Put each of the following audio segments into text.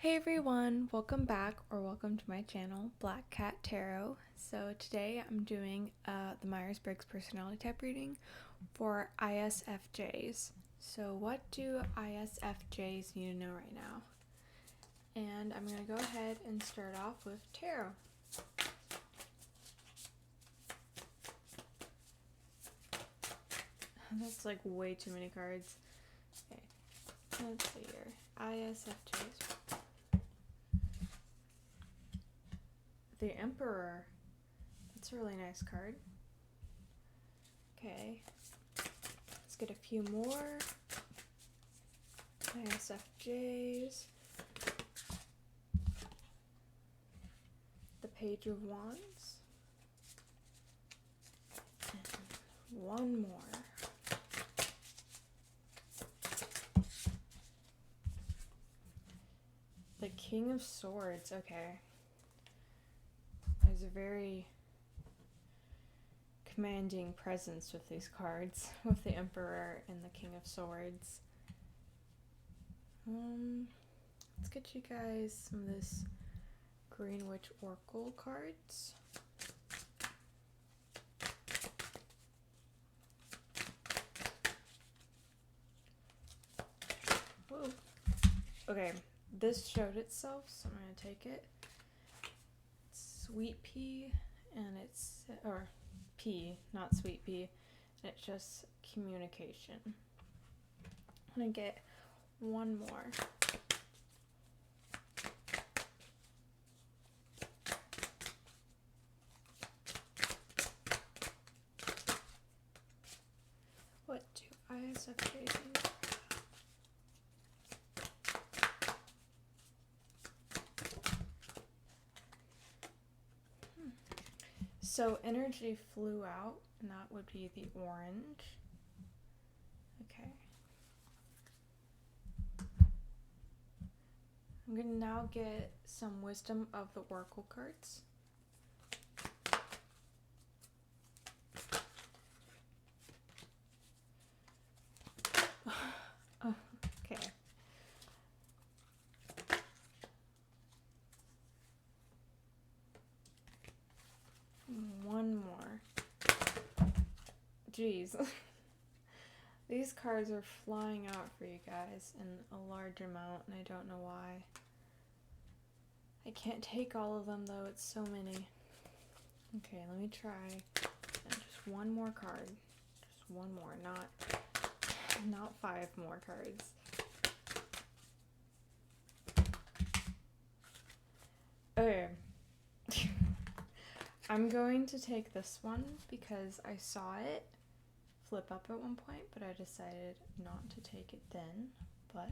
Hey everyone, welcome back or welcome to my channel, Black Cat Tarot. So today I'm doing the Myers-Briggs personality type reading for ISFJs. So what do ISFJs need to know right now? And I'm going to go ahead and start off with tarot. That's like way too many cards. Okay, let's see here. ISFJs. The Emperor. That's a really nice card. Okay, let's get a few more. ISFJs. The Page of Wands. And one more. The King of Swords. Okay. There's a very commanding presence with these cards, with the Emperor and the King of Swords. Let's get you guys some of this Green Witch Oracle cards. Whoa. Okay, this showed itself, so I'm going to take it. It's Sweet Pea, and it's, or pea, not sweet pea, and it's just communication. I'm going to get one more. What do ISFJs need? So energy flew out, and that would be the orange. Okay. I'm going to now get some wisdom of the Oracle cards. Oh, okay. One more. Jeez. These cards are flying out for you guys in a large amount, and I don't know why. I can't take all of them, though. It's so many. Okay, let me try. And just one more card. Just one more, not 5 more cards. Okay. I'm going to take this one because I saw it flip up at one point, but I decided not to take it then. But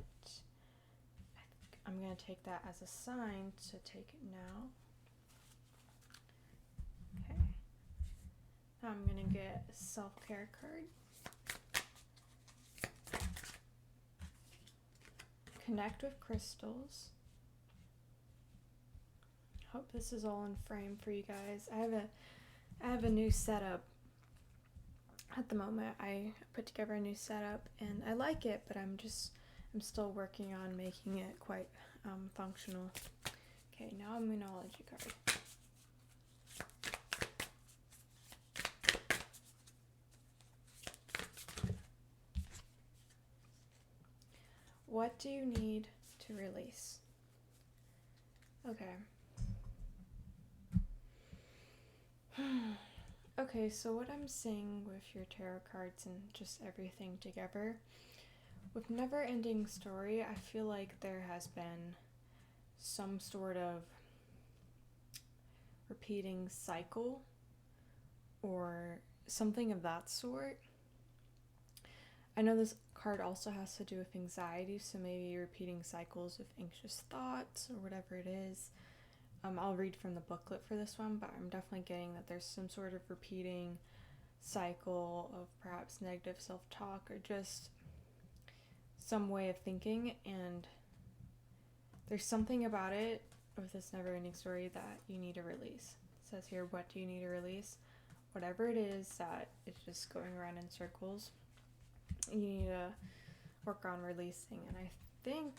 I'm going to take that as a sign to take it now. Okay. Now I'm going to get a self-care card. Connect with crystals. Hope this is all in frame for you guys. I have a new setup at the moment. I put together a new setup and I like it, but I'm still working on making it quite functional. Okay, now a Moonology card. What do you need to release? Okay. Okay, so what I'm seeing with your tarot cards and just everything together, with Never Ending Story, I feel like there has been some sort of repeating cycle or something of that sort. I know this card also has to do with anxiety, so maybe repeating cycles with anxious thoughts or whatever it is. I'll read from the booklet for this one, but I'm definitely getting that there's some sort of repeating cycle of perhaps negative self-talk or just some way of thinking, and there's something about it with this never-ending story that you need to release. It says here, what do you need to release? Whatever it is that is just going around in circles, you need to work on releasing. And I think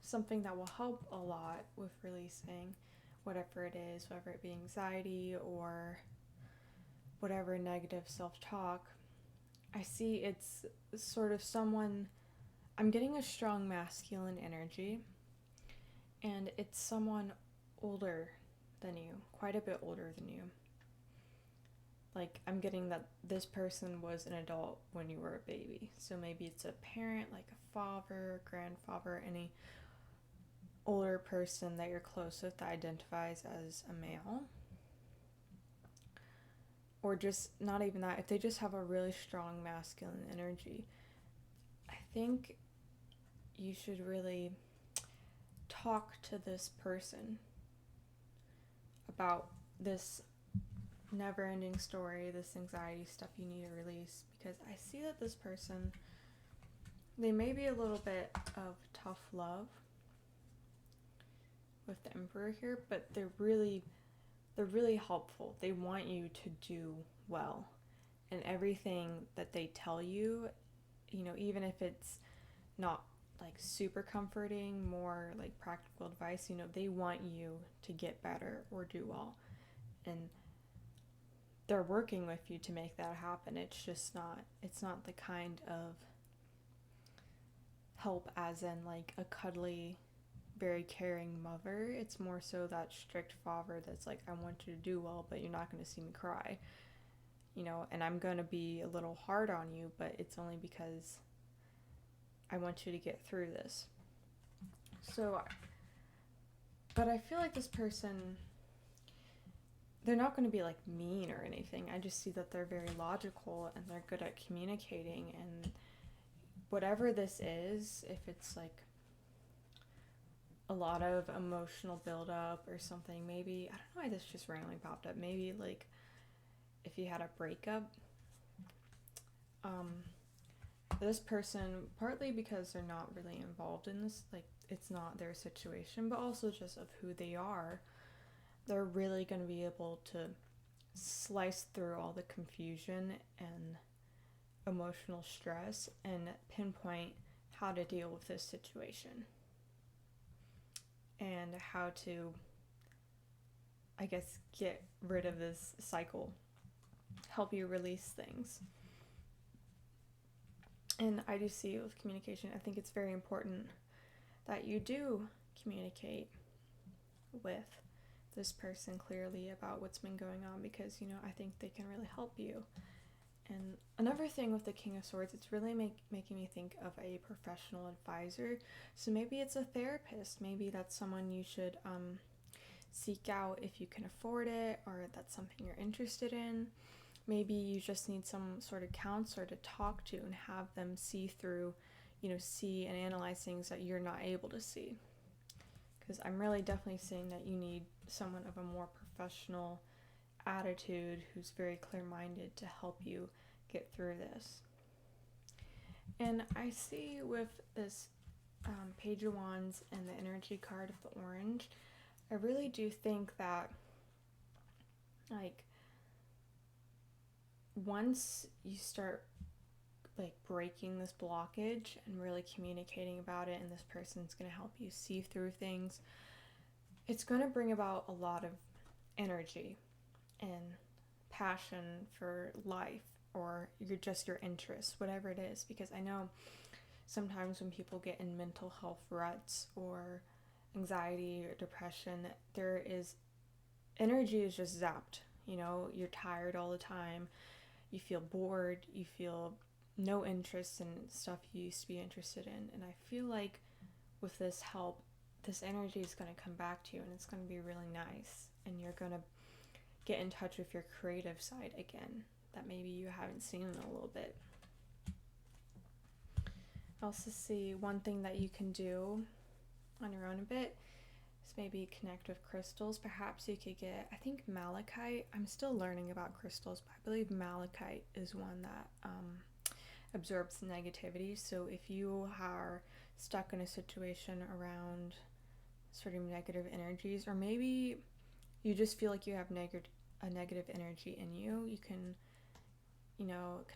something that will help a lot with releasing whatever it is, whether it be anxiety or whatever negative self-talk. I see it's sort of someone, I'm getting a strong masculine energy, and it's someone older than you, quite a bit older than you. Like, I'm getting that this person was an adult when you were a baby. So maybe it's a parent, like a father, grandfather, any older person that you're close with that identifies as a male. Or just not even that, if they just have a really strong masculine energy, I think you should really talk to this person about this never ending story, this anxiety stuff you need to release, because I see that this person, they may be a little bit of tough love with the Emperor here, but they're really helpful. They want you to do well, and everything that they tell you, even if it's not like super comforting, more like practical advice, they want you to get better or do well, and they're working with you to make that happen. It's not the kind of help as in like a cuddly, very caring mother. It's more so that strict father that's like, I want you to do well, but you're not going to see me cry, and I'm going to be a little hard on you, but it's only because I want you to get through this. But I feel like this person, they're not going to be like mean or anything. I just see that they're very logical and they're good at communicating, and whatever this is, if it's like a lot of emotional buildup or something, maybe, I don't know why this just randomly popped up, maybe like if you had a breakup, this person, partly because they're not really involved in this, like it's not their situation, but also just of who they are, they're really going to be able to slice through all the confusion and emotional stress and pinpoint how to deal with this situation and how to, I guess, get rid of this cycle, help you release things. And I do see with communication, I think it's very important that you do communicate with this person clearly about what's been going on, because I think they can really help you. And another thing with the King of Swords, it's really making me think of a professional advisor. So maybe it's a therapist, maybe that's someone you should seek out if you can afford it, or that's something you're interested in. Maybe you just need some sort of counselor to talk to and have them see through, see and analyze things that you're not able to see. Because I'm really definitely seeing that you need someone of a more professional attitude who's very clear-minded to help you get through this. And I see with this Page of Wands and the energy card of the orange, I really do think that, like, once you start like breaking this blockage and really communicating about it, and this person's going to help you see through things, it's going to bring about a lot of energy and passion for life, or your interests, whatever it is. Because I know sometimes when people get in mental health ruts or anxiety or depression, energy is just zapped. You're tired all the time, you feel bored, you feel no interest in stuff you used to be interested in. And I feel like with this help, this energy is going to come back to you, and it's going to be really nice, and you're going to get in touch with your creative side again that maybe you haven't seen in a little bit. I also see one thing that you can do on your own a bit is maybe connect with crystals. Perhaps you could get, I think malachite, I'm still learning about crystals, but I believe malachite is one that absorbs negativity. So if you are stuck in a situation around sort of negative energies, or maybe you just feel like you have a negative energy in you, you can,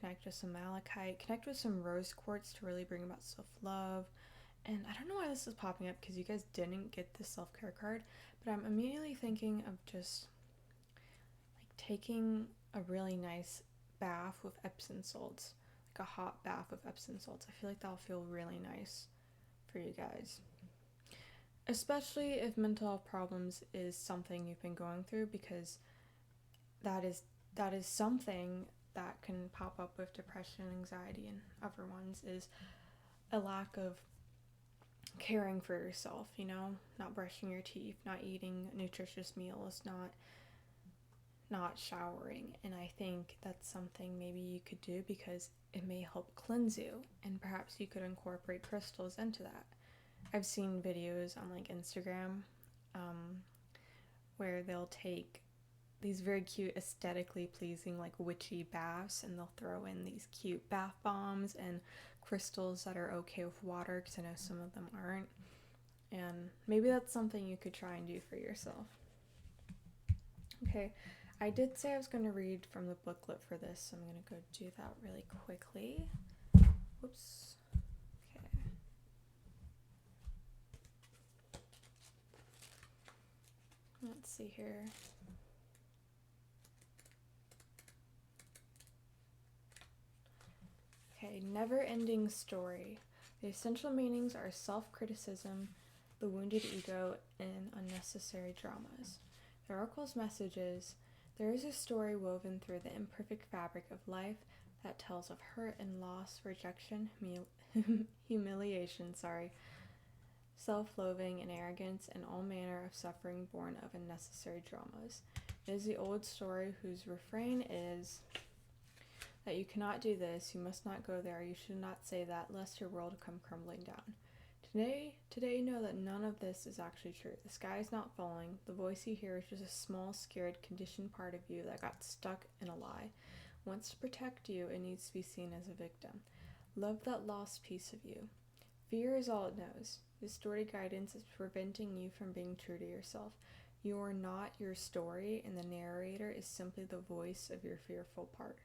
connect with some malachite, connect with some rose quartz to really bring about self-love and I don't know why this is popping up because you guys didn't get the self-care card, but I'm immediately thinking of just like taking a really nice bath with Epsom salts, like a hot bath with Epsom salts. I feel like that'll feel really nice for you guys, especially if mental health problems is something you've been going through, because that is something that can pop up with depression, anxiety, and other ones, is a lack of caring for yourself, not brushing your teeth, not eating nutritious meals, not showering. And I think that's something maybe you could do because it may help cleanse you, and perhaps you could incorporate crystals into that. I've seen videos on like Instagram where they'll take these very cute, aesthetically pleasing, like witchy baths, and they'll throw in these cute bath bombs and crystals that are okay with water, because I know some of them aren't. And maybe that's something you could try and do for yourself. Okay, I did say I was going to read from the booklet for this, so I'm going to go do that really quickly. Whoops. Okay. Let's see here. Okay, never-ending story. The essential meanings are self-criticism, the wounded ego, and unnecessary dramas. The oracle's message is, there is a story woven through the imperfect fabric of life that tells of hurt and loss, rejection, humiliation, self-loathing and arrogance, and all manner of suffering born of unnecessary dramas. It is the old story whose refrain is that you cannot do this, you must not go there, you should not say that, lest your world come crumbling down. Today know that none of this is actually true. The sky is not falling. The voice you hear is just a small, scared, conditioned part of you that got stuck in a lie. Wants to protect you, it needs to be seen as a victim. Love that lost piece of you. Fear is all it knows. Distorted guidance is preventing you from being true to yourself. You are not your story, and the narrator is simply the voice of your fearful part.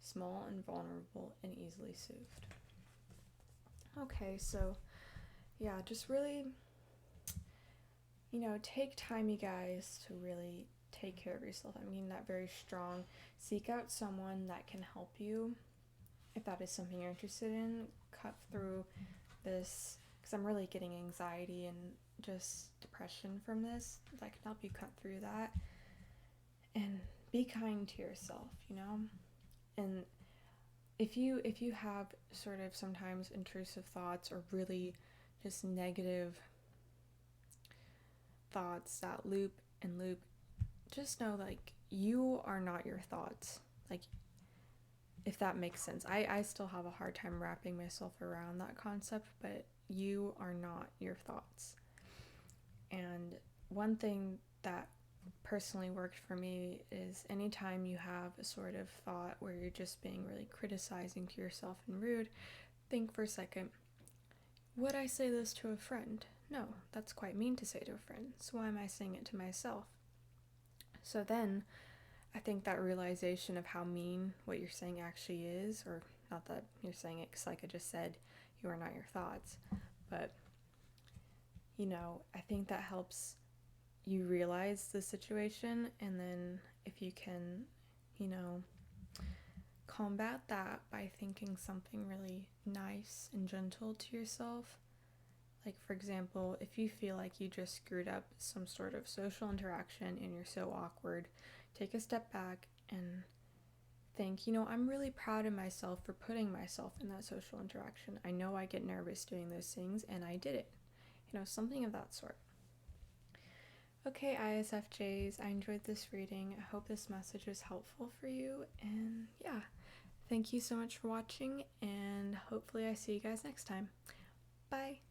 Small and vulnerable and easily soothed. Okay, so yeah, just really, take time, you guys, to really take care of yourself. I mean that very strong. Seek out someone that can help you if that is something you're interested in. Cut through this, because I'm really getting anxiety and just depression from this. That can help you cut through that. And be kind to yourself, And if you have sort of sometimes intrusive thoughts or really just negative thoughts that loop and loop, just know, like, you are not your thoughts. Like, if that makes sense. I still have a hard time wrapping myself around that concept, but you are not your thoughts. And one thing that personally worked for me is anytime you have a sort of thought where you're just being really criticizing to yourself and rude, think for a second, would I say this to a friend? No, that's quite mean to say to a friend, so why am I saying it to myself? So then I think that realization of how mean what you're saying actually is, or not that you're saying it, because like I just said, you are not your thoughts, but I think that helps you realize the situation, and then if you can, combat that by thinking something really nice and gentle to yourself. Like, for example, if you feel like you just screwed up some sort of social interaction and you're so awkward, take a step back and think, I'm really proud of myself for putting myself in that social interaction. I know I get nervous doing those things, and I did it. Something of that sort. Okay, ISFJs, I enjoyed this reading. I hope this message was helpful for you, and yeah, thank you so much for watching, and hopefully I see you guys next time. Bye!